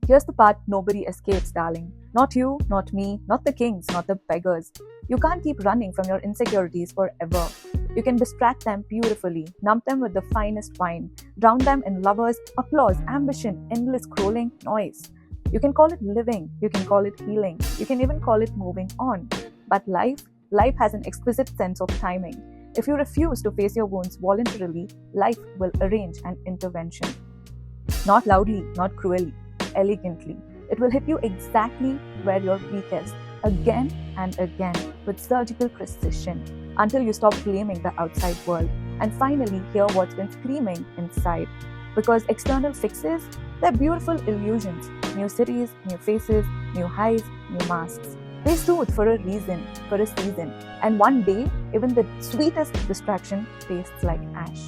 Here's the part nobody escapes, darling. Not you, not me, not the kings, not the beggars. You can't keep running from your insecurities forever. You can distract them beautifully, numb them with the finest wine, drown them in lovers, applause, ambition, endless scrolling, noise. You can call it living, you can call it healing, you can even call it moving on. But life has an exquisite sense of timing. If you refuse to face your wounds voluntarily, life will arrange an intervention. Not loudly, not cruelly, elegantly. It will hit you exactly where you're weakest, again and again, with surgical precision, until you stop blaming the outside world and finally hear what's been screaming inside. Because external fixes, they're beautiful illusions. New cities, new faces, new highs, new masks. They soothe for a reason, for a season. And one day, even the sweetest distraction tastes like ash.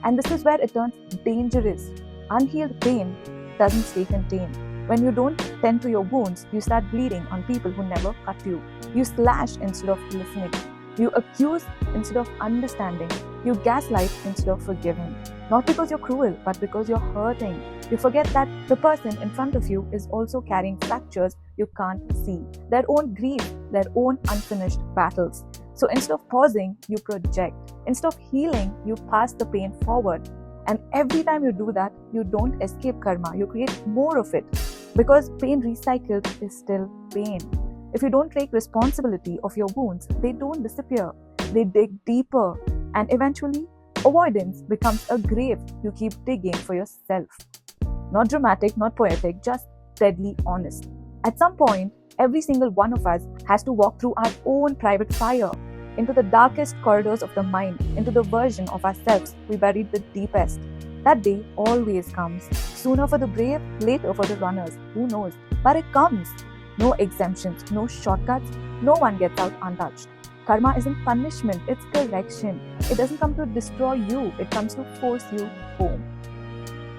And this is where it turns dangerous. Unhealed pain doesn't stay contained. When you don't tend to your wounds, you start bleeding on people who never cut you. You slash instead of listening. You accuse instead of understanding. You gaslight instead of forgiving. Not because you're cruel, but because you're hurting. You forget that the person in front of you is also carrying fractures you can't see, their own grief, their own unfinished battles. So instead of pausing, you project. Instead of healing, you pass the pain forward. And every time you do that, you don't escape karma, you create more of it. Because pain recycled is still pain. If you don't take responsibility of your wounds, they don't disappear. They dig deeper. And eventually, avoidance becomes a grave you keep digging for yourself. Not dramatic, not poetic, just deadly honest. At some point, every single one of us has to walk through our own private fire, into the darkest corridors of the mind, into the version of ourselves we buried the deepest. That day always comes. Sooner for the brave, later for the runners. Who knows? But it comes. No exemptions, no shortcuts, no one gets out untouched. Karma isn't punishment, it's correction. It doesn't come to destroy you, it comes to force you home.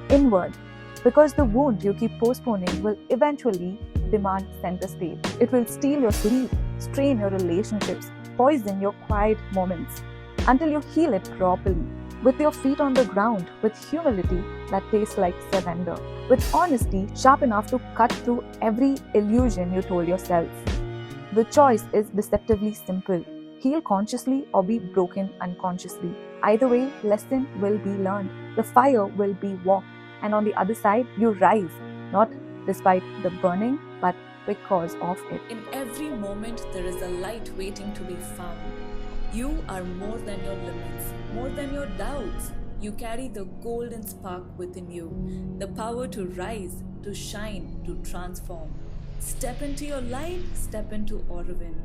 Inward. Because the wound you keep postponing will eventually demand center stage. It will steal your sleep, strain your relationships, poison your quiet moments until you heal it properly. With your feet on the ground, with humility that tastes like surrender, with honesty sharp enough to cut through every illusion you told yourself. The choice is deceptively simple. Heal consciously or be broken unconsciously. Either way, lesson will be learned. The fire will be walked. And on the other side, you rise, not despite the burning, but because of it. In every moment, there is a light waiting to be found. You are more than your limits, more than your doubts. You carry the golden spark within you, the power to rise, to shine, to transform. Step into your light, step into Aurovin.